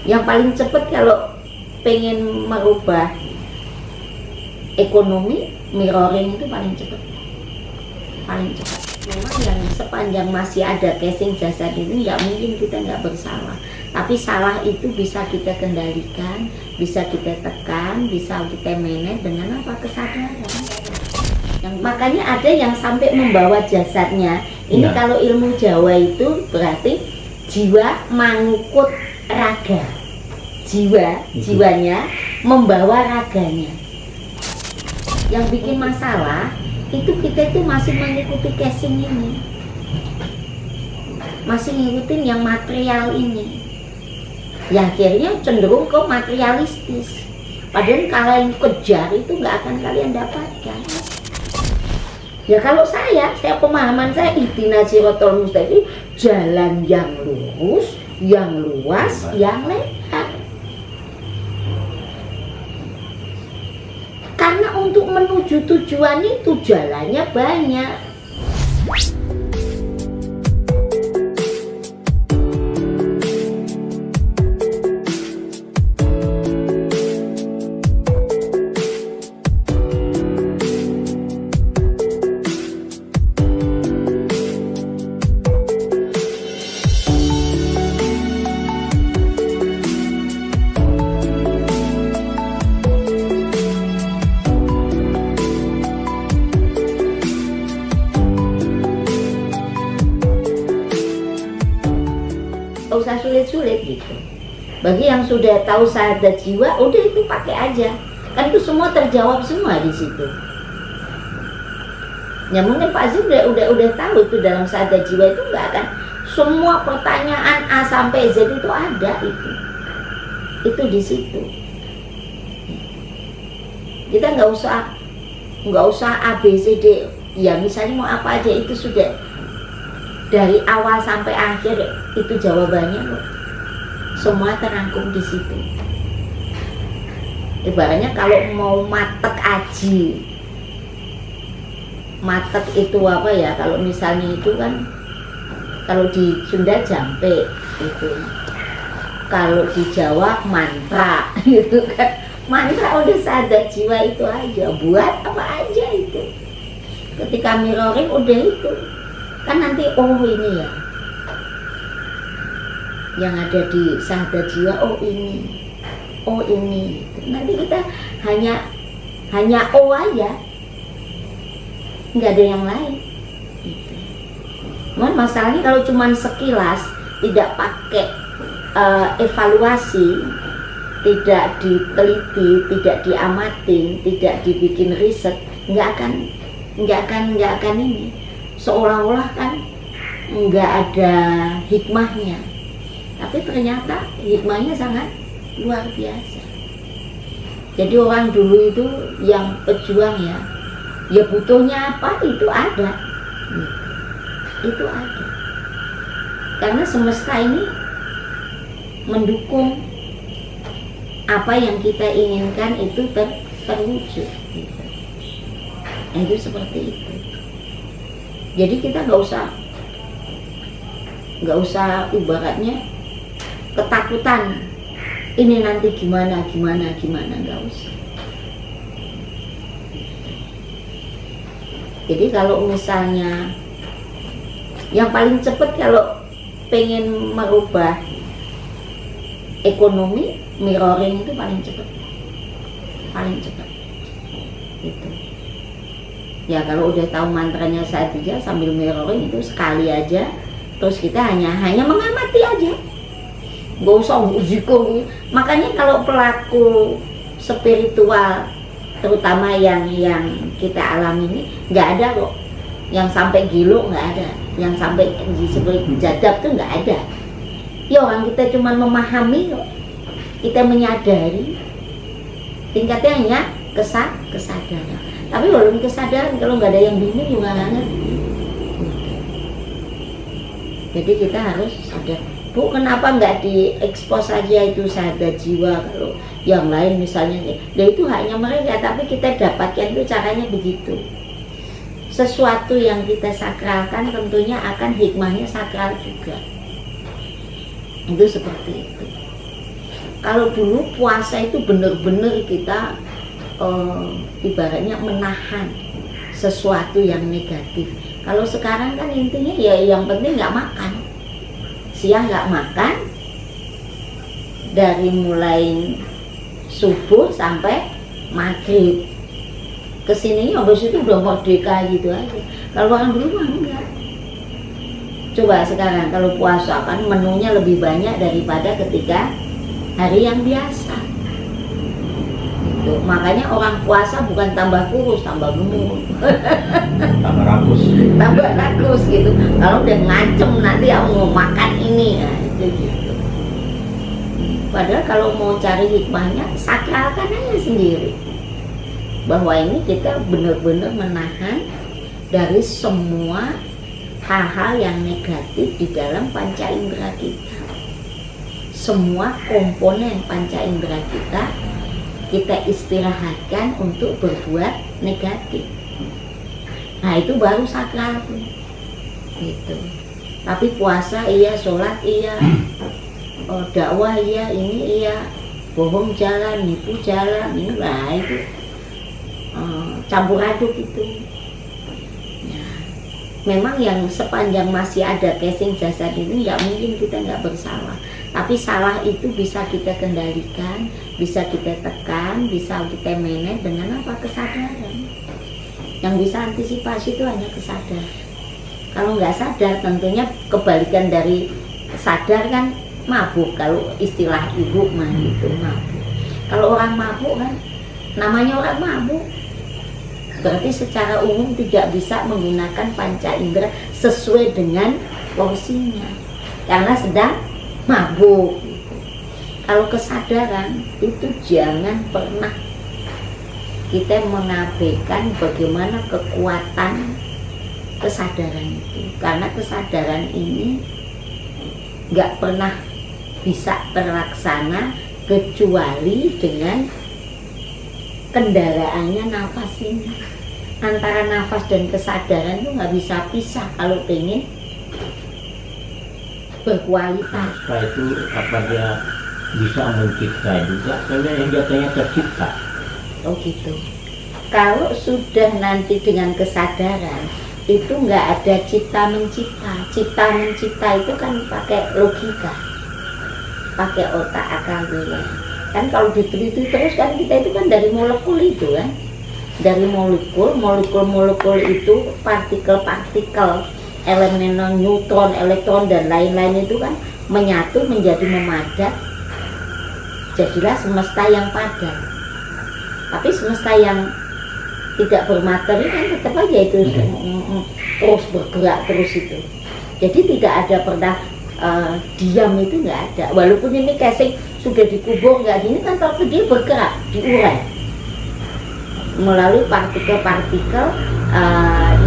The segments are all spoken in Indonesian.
Yang paling cepat kalau pengen merubah ekonomi, mirroring itu paling cepat. Paling cepat. Memang yang sepanjang masih ada casing jasad ini nggak mungkin kita nggak bersalah. Tapi salah itu bisa kita kendalikan, bisa kita tekan, bisa kita manage dengan apa? Kesadaran. Makanya ada yang sampai membawa jasadnya. Ini kalau ilmu Jawa itu berarti jiwa mengikut raga. Jiwanya membawa raganya. Yang bikin masalah itu kita itu masih mengikuti casing ini, masih ngikutin yang material ini, ya akhirnya cenderung ke materialistis. Padahal kalian kejar itu nggak akan kalian dapatkan. Ya kalau saya pemahaman saya ihdinas siratal mustaqim, jalan yang lurus, yang luas, yang lebar. Karena untuk menuju tujuan itu jalannya banyak. Usah sulit-sulit gitu. Bagi yang sudah tahu sahadat jiwa, udah itu pakai aja. Kan itu semua terjawab semua di situ. Ya mungkin Pak Zul udah tahu itu dalam sahadat jiwa itu nggak akan semua pertanyaan A sampai Z itu ada itu. Itu di situ. Kita nggak usah A B C D. Ya misalnya mau apa aja itu sudah. Dari awal sampai akhir itu jawabannya loh. Semua terangkum di situ. Ibaratnya kalau mau matek aji, matek itu apa ya? Kalau misalnya itu kan, kalau di Sunda jampe itu, kalau di Jawa mantra gitu kan. Mantra udah sadar jiwa itu aja, buat apa aja itu. Ketika mirroring udah itu. Kan nanti oh ini ya yang ada di sahadat jiwa, oh ini nanti kita hanya oh aja, nggak ada yang lain gitu. Masalahnya kalau cuman sekilas tidak pakai evaluasi, tidak diteliti, tidak diamatin, tidak dibikin riset, nggak akan ini. Seolah-olah kan nggak ada hikmahnya, tapi ternyata hikmahnya sangat luar biasa. Jadi orang dulu itu yang pejuang ya butuhnya apa itu ada, itu ada. Karena semesta ini mendukung apa yang kita inginkan itu terwujud. Itu seperti itu. Jadi kita nggak usah ibaratnya ketakutan ini nanti gimana, nggak usah. Jadi kalau misalnya yang paling cepat kalau pengen merubah ekonomi, mirroring itu paling cepat gitu. Ya kalau udah tahu mantranya saat aja sambil mirroring itu sekali aja, terus kita hanya mengamati aja, nggak usah zikir. Makanya kalau pelaku spiritual terutama yang kita alami ini nggak ada kok yang sampai gilo, nggak ada yang sampai seperti jadab tuh nggak ada. Ya orang kita cuma memahami kok, kita menyadari, tingkatnya hanya kesadaran. Tapi walaupun kesadaran kalau nggak ada yang bingung juga nggak ngerti. Jadi kita harus sadar. Bu, kenapa nggak diekspos saja itu sahadat jiwa, kalau yang lain misalnya itu hanya mereka, tapi kita dapatkan itu caranya begitu. Sesuatu yang kita sakralkan tentunya akan hikmahnya sakral juga. Itu seperti itu. Kalau dulu puasa itu benar-benar kita ibaratnya menahan sesuatu yang negatif. Kalau sekarang kan intinya ya yang penting nggak makan, siang nggak makan, dari mulai subuh sampai maghrib, kesini habis itu udah merdeka gitu aja. Kalau orang dulu mah enggak. Coba sekarang kalau puasa kan menunya lebih banyak daripada ketika hari yang biasa. Gitu. Makanya orang puasa bukan tambah kurus, tambah gemuk. Tambah rakus. Tambah rakus gitu. Kalau udah ngancem nanti aku mau makan ini, nah itu gitu. Padahal kalau mau cari hikmahnya, sakralkan aja sendiri. Bahwa ini kita benar-benar menahan dari semua hal-hal yang negatif di dalam panca indera kita. Semua komponen panca indera kita istirahatkan untuk berbuat negatif. Nah itu baru sakral tuh. Gitu. Tapi puasa iya, sholat iya, dakwah iya, ini iya, bohong jalan, nipu jalan, ini lah itu campur aduk itu. Memang yang sepanjang masih ada casing jasad ini nggak mungkin kita nggak bersalah. Tapi salah itu bisa kita kendalikan, bisa kita tekan, bisa kita manage dengan apa? Kesadaran. Yang bisa antisipasi itu hanya kesadaran. Kalau nggak sadar tentunya kebalikan dari sadar kan mabuk. Kalau istilah ibu mah itu mabuk. Kalau orang mabuk kan namanya orang mabuk. Berarti secara umum tidak bisa menggunakan panca indera sesuai dengan porsinya karena sedang mabuk. Kalau kesadaran itu jangan pernah kita mengabaikan bagaimana kekuatan kesadaran itu, karena kesadaran ini nggak pernah bisa terlaksana kecuali dengan kendaraannya nafas ini. Antara nafas dan kesadaran itu nggak bisa pisah kalau pengen berkualitas. Setelah itu apa dia bisa mencipta juga, karena yang jatuhnya tercipta. Oh gitu. Kalau sudah nanti dengan kesadaran itu nggak ada cipta mencipta. Cipta mencipta itu kan pakai logika, pakai otak akal bela. Kan kalau diteliti terus kan kita itu kan dari molekul itu kan, dari molekul itu partikel-partikel elemen neutron, elektron dan lain-lain itu kan menyatu menjadi memadat, jadilah semesta yang padat. Tapi semesta yang tidak bermateri kan tetap aja itu terus bergerak terus itu. Jadi tidak ada pernah diam, itu nggak ada. Walaupun ini casing sudah dikubur nggak gini kan, tapi dia bergerak, diurai melalui partikel-partikel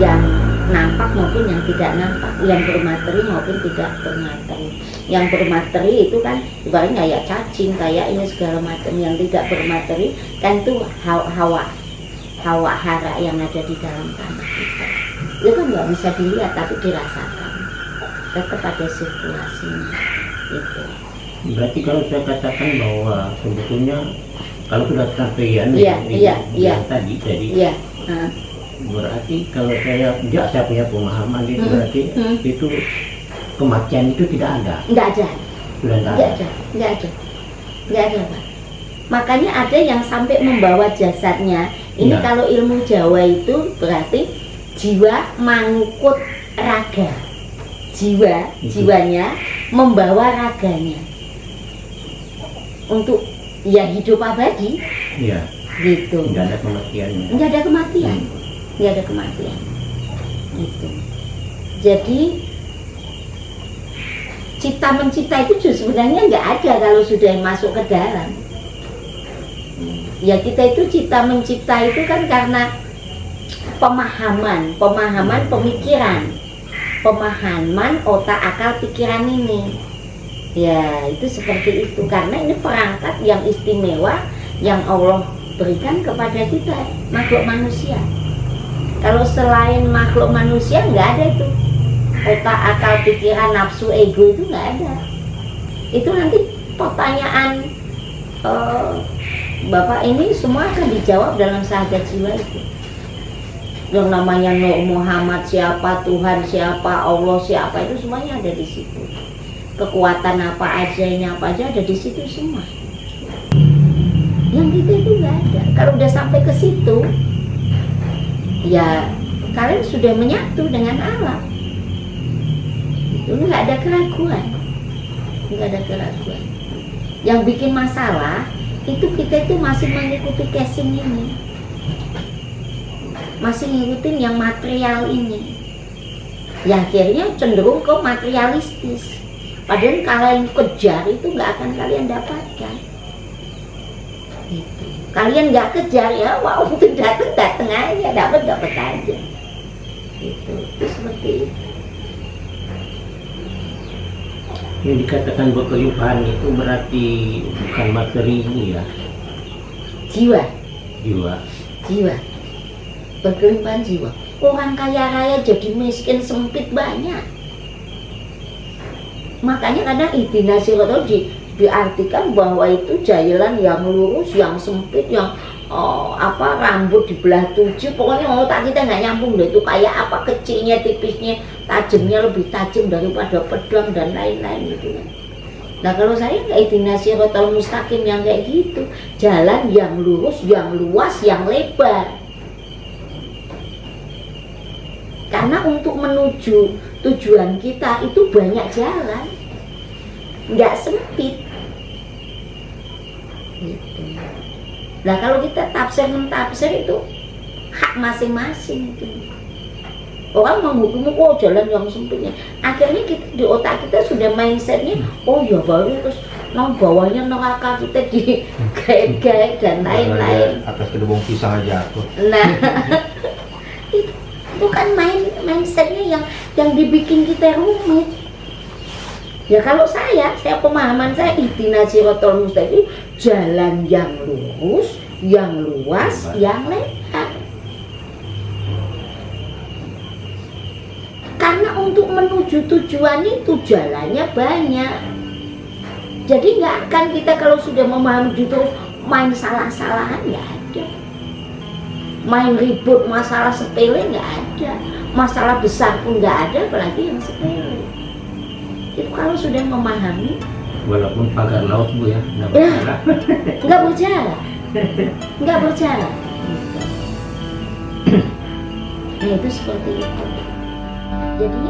yang nampak maupun yang tidak nampak, yang bermateri maupun tidak bermateri. Yang bermateri itu kan ibaratnya kayak cacing, kayak ini segala macam. Yang tidak bermateri kan itu hawa hara yang ada di dalam tanah kita. Itu kan nggak bisa dilihat tapi dirasakan, tetap ada sirkulasinya itu. Berarti kalau saya katakan bahwa sebetulnya kalau sudah sampai tadi, jadi berarti kalau saya punya pemahaman itu berarti itu kematian itu tidak ada. Nggak ada. Sudah Nggak ada, Pak. Makanya ada yang sampai membawa jasadnya. Ini kalau ilmu Jawa itu berarti jiwa mengikut raga. Jiwanya membawa raganya untuk ya hidup abadi. Iya. Gitu. Nggak ada kematiannya. Nggak ada kematian. Nggak ada kematian. Itu. Jadi cipta mencipta itu sebenarnya nggak ada kalau sudah masuk ke dalam. Ya kita itu cipta mencipta itu kan karena pemahaman, pemahaman otak akal pikiran ini. Ya itu seperti itu, karena ini perangkat yang istimewa yang Allah berikan kepada kita makhluk manusia. Kalau selain makhluk manusia nggak ada itu otak akal pikiran nafsu ego, itu nggak ada. Itu nanti pertanyaan Bapak ini semua akan dijawab dalam syahadat jiwa itu. Yang namanya Nur Muhammad siapa, Tuhan siapa, Allah siapa, itu semuanya ada di situ. Kekuatan apa aja, ini apa aja ada di situ semua. Yang kita itu nggak ada. Kalau udah sampai ke situ, ya kalian sudah menyatu dengan alam. Itu nggak ada keraguan, nggak ada keraguan. Yang bikin masalah itu kita itu masih mengikuti casing ini, masih ngikutin yang material ini, ya akhirnya cenderung ke materialistis. Padahal kalian kejar itu nggak akan kalian dapatkan. Gitu. Kalian nggak kejar ya, wow itu datang aja, dapat aja. Itu seperti itu. Yang dikatakan berkelimpahan itu berarti bukan materi ini ya, jiwa berkelimpahan jiwa. Orang kaya raya jadi miskin sempit banyak. Makanya kadang ihdinas siratal diartikan bahwa itu jalan yang lurus, yang sempit, yang rambut dibelah 7, pokoknya otak kita nggak nyambung deh, itu kayak apa, kecilnya, tipisnya, tajamnya lebih tajam daripada pedang dan lain-lain gitu kan. Nah kalau saya nggak ihdinas siratal mustaqim yang kayak gitu, jalan yang lurus, yang luas, yang lebar. Karena untuk menuju tujuan kita itu banyak jalan, nggak sempit. Gitu. Nah kalau kita tafsir itu hak masing-masing itu. Orang menghukum jalan yang sempitnya. Akhirnya kita di otak kita sudah mindsetnya, oh ya baru terus nang bawahnya neraka, kita digait-gait dan lain-lain. Atas kedubung pisang aja tuh. Nah itu kan mindsetnya yang dibikin kita rumit. Ya kalau saya pemahaman saya ihdinas siratal mustaqim, jalan yang lurus, yang luas, yang lebar. Karena untuk menuju tujuan itu jalannya banyak. Jadi nggak akan kita kalau sudah memahami itu main salah-salahan, nggak ada. Main ribut masalah sepele nggak ada. Masalah besar pun nggak ada, apalagi yang sepele. Itu kalau sudah memahami, walaupun pagar laut Bu ya, nggak berjalan. Nah itu seperti itu. Jadi